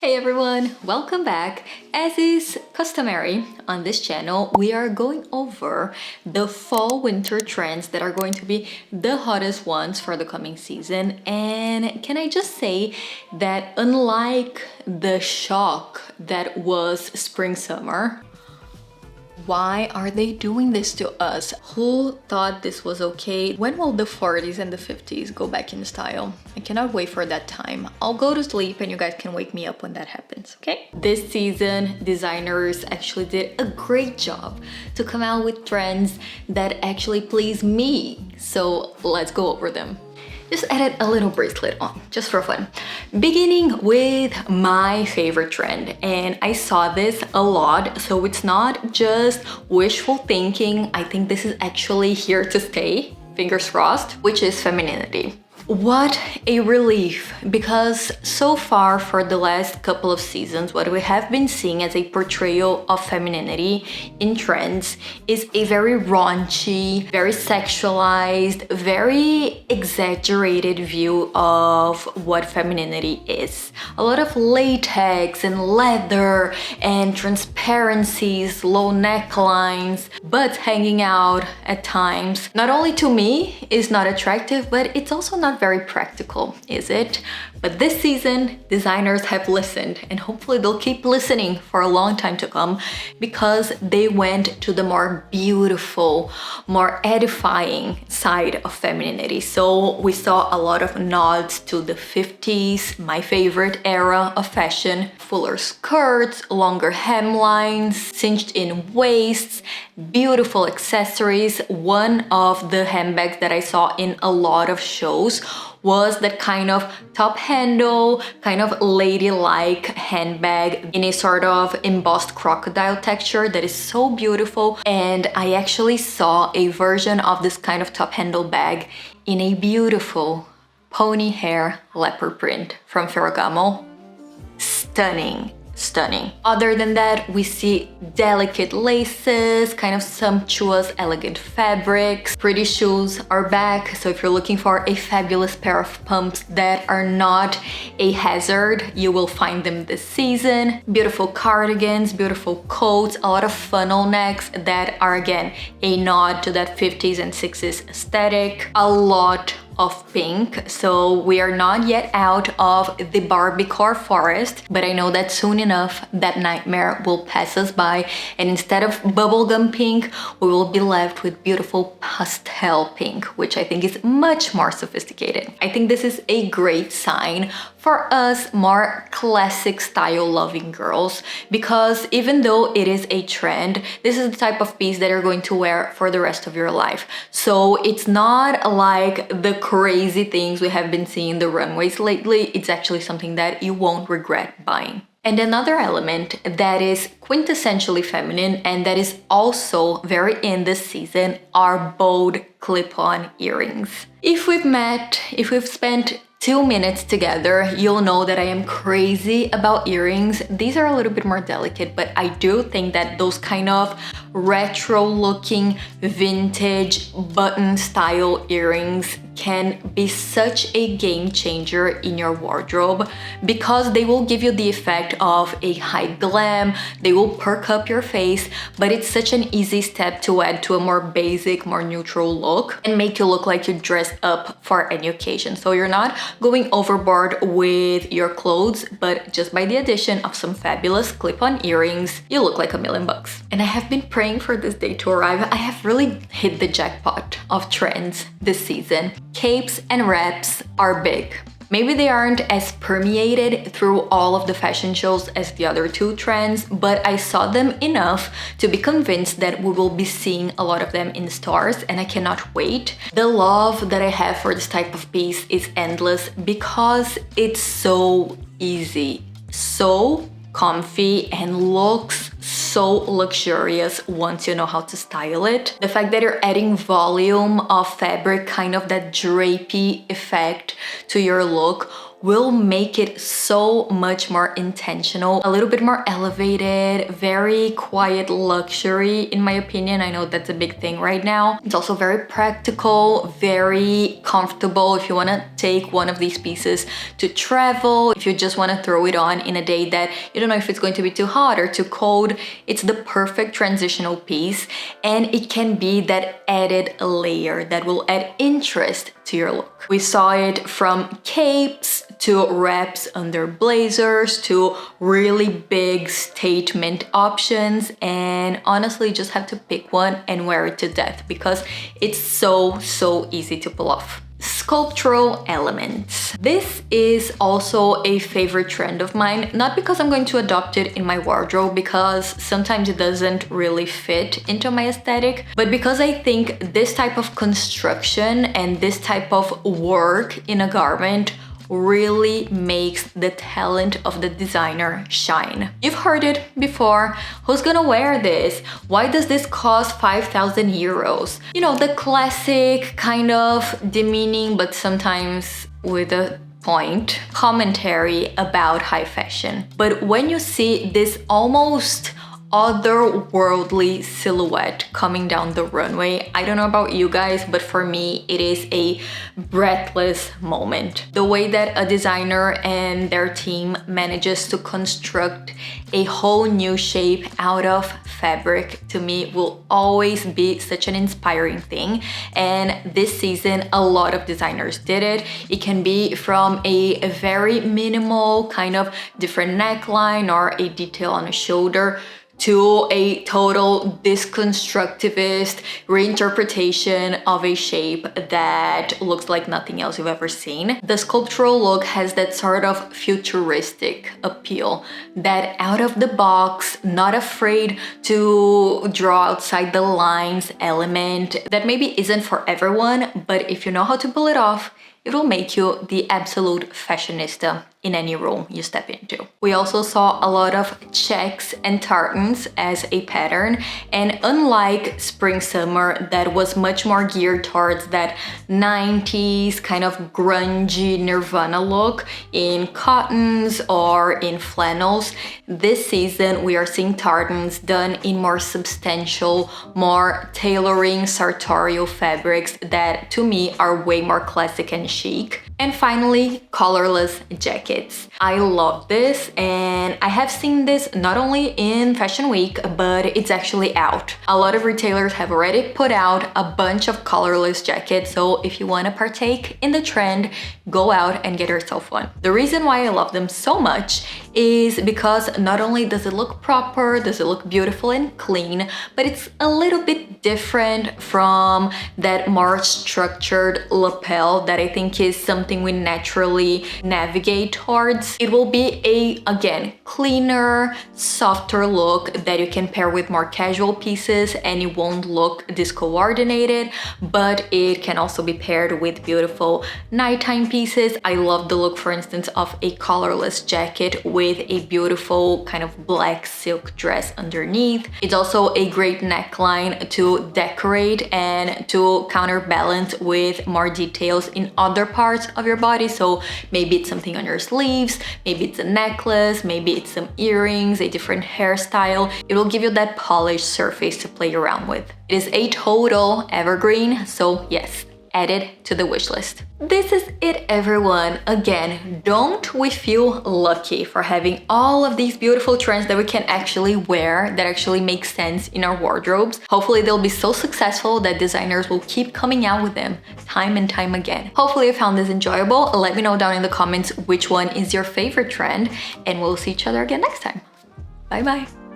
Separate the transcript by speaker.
Speaker 1: Hey everyone, welcome back. As is customary on this channel, we are going over the fall winter trends that are going to be the hottest ones for the coming season. And can I just say that unlike the shock that was spring summer, why are they doing this to us? Who thought this was okay? When will the 40s and the 50s go back in style? I cannot wait for that time. I'll go to sleep and you guys can wake me up when that happens, okay? This season, designers actually did a great job to come out with trends that actually please me. So let's go over them. Just added a little bracelet on, just for fun. Beginning with my favorite trend, and I saw this a lot, so it's not just wishful thinking. I think this is actually here to stay, fingers crossed, which is femininity. What a relief, because so far for the last couple of seasons, what we have been seeing as a portrayal of femininity in trends is a very raunchy, very sexualized, very exaggerated view of what femininity is. A lot of latex and leather and transparencies, low necklines, butts hanging out at times. Not only to me is not attractive, but it's also not very practical, is it? But this season, designers have listened, and hopefully they'll keep listening for a long time to come, because they went to the more beautiful, more edifying side of femininity. So we saw a lot of nods to the 50s, my favorite era of fashion. Fuller skirts, longer hemlines, cinched in waists, beautiful accessories. One of the handbags that I saw in a lot of shows was that kind of top handle, kind of ladylike handbag in a sort of embossed crocodile texture that is so beautiful. And I actually saw a version of this kind of top handle bag in a beautiful pony hair leopard print from Ferragamo. Stunning. Stunning. Other than that, we see delicate laces, kind of sumptuous, elegant fabrics. Pretty shoes are back, so if you're looking for a fabulous pair of pumps that are not a hazard, you will find them this season. Beautiful cardigans, beautiful coats, a lot of funnel necks that are again a nod to that 50s and 60s aesthetic. A lot of pink, so we are not yet out of the Barbiecore forest, but I know that soon enough that nightmare will pass us by, and instead of bubblegum pink, we will be left with beautiful pastel pink, which I think is much more sophisticated. I think this is a great sign for us more classic style loving girls, because even though it is a trend, this is the type of piece that you're going to wear for the rest of your life. So it's not like the crazy things we have been seeing in the runways lately. It's actually something that you won't regret buying. And another element that is quintessentially feminine and that is also very in this season are bold clip-on earrings. If we've spent 2 minutes together, you'll know that I am crazy about earrings. These are a little bit more delicate, but I do think that those kind of retro looking vintage button style earrings can be such a game changer in your wardrobe, because they will give you the effect of a high glam, they will perk up your face, but it's such an easy step to add to a more basic, more neutral look and make you look like you dressed up for any occasion. So you're not going overboard with your clothes, but just by the addition of some fabulous clip-on earrings, you look like $1,000,000. And I have been praying for this day to arrive. I have really hit the jackpot of trends this season. Capes and wraps are big. Maybe they aren't as permeated through all of the fashion shows as the other two trends, but I saw them enough to be convinced that we will be seeing a lot of them in stores, and I cannot wait. The love that I have for this type of piece is endless, because it's so easy, so comfy, and looks so luxurious once you know how to style it. The fact that you're adding volume of fabric, kind of that drapey effect to your look, will make it so much more intentional, a little bit more elevated, very quiet luxury in my opinion. I know that's a big thing right now. It's also very practical, very comfortable if you want to take one of these pieces to travel, if you just want to throw it on in a day that you don't know if it's going to be too hot or too cold. It's the perfect transitional piece, and it can be that added layer that will add interest to your look. We saw it from capes to wraps under blazers to really big statement options, and honestly just have to pick one and wear it to death because it's so easy to pull off. Sculptural elements. This is also a favorite trend of mine, not because I'm going to adopt it in my wardrobe, because sometimes it doesn't really fit into my aesthetic, but because I think this type of construction and this type of work in a garment really makes the talent of the designer shine. You've heard it before. Who's gonna wear this? Why does this cost 5,000 euros? You know, the classic kind of demeaning, but sometimes with a point, commentary about high fashion. But when you see this almost otherworldly silhouette coming down the runway, I don't know about you guys, but for me it is a breathless moment. The way that a designer and their team manages to construct a whole new shape out of fabric, to me will always be such an inspiring thing. And this season a lot of designers did it. It can be from a very minimal kind of different neckline or a detail on a shoulder to a total deconstructivist reinterpretation of a shape that looks like nothing else you've ever seen. The sculptural look has that sort of futuristic appeal, that out of the box, not afraid to draw outside the lines element that maybe isn't for everyone, but if you know how to pull it off, it will make you the absolute fashionista in any room you step into. We also saw a lot of checks and tartans as a pattern, and unlike spring summer that was much more geared towards that 90s kind of grungy Nirvana look in cottons or in flannels, this season we are seeing tartans done in more substantial, more tailoring sartorial fabrics that to me are way more classic and chic. And finally, collarless jackets. I love this, and I have seen this not only in Fashion Week, but it's actually out. A lot of retailers have already put out a bunch of collarless jackets, so if you want to partake in the trend, go out and get yourself one. The reason why I love them so much is because not only does it look proper, does it look beautiful and clean, but it's a little bit different from that more structured lapel that I think is something we naturally navigate towards. It will be a, again, cleaner, softer look that you can pair with more casual pieces and it won't look discoordinated, but it can also be paired with beautiful nighttime pieces. I love the look, for instance, of a collarless jacket with a beautiful kind of black silk dress underneath. It's also a great neckline to decorate and to counterbalance with more details in other parts of your body. So maybe it's something on your sleeves, maybe it's a necklace, maybe it's some earrings, a different hairstyle. It will give you that polished surface to play around with. It is a total evergreen, so yes, add it to the wish list. This is it, everyone. Again, don't we feel lucky for having all of these beautiful trends that we can actually wear, that actually make sense in our wardrobes? Hopefully they'll be so successful that designers will keep coming out with them time and time again. Hopefully you found this enjoyable. Let me know down in the comments which one is your favorite trend, and we'll see each other again next time. Bye bye.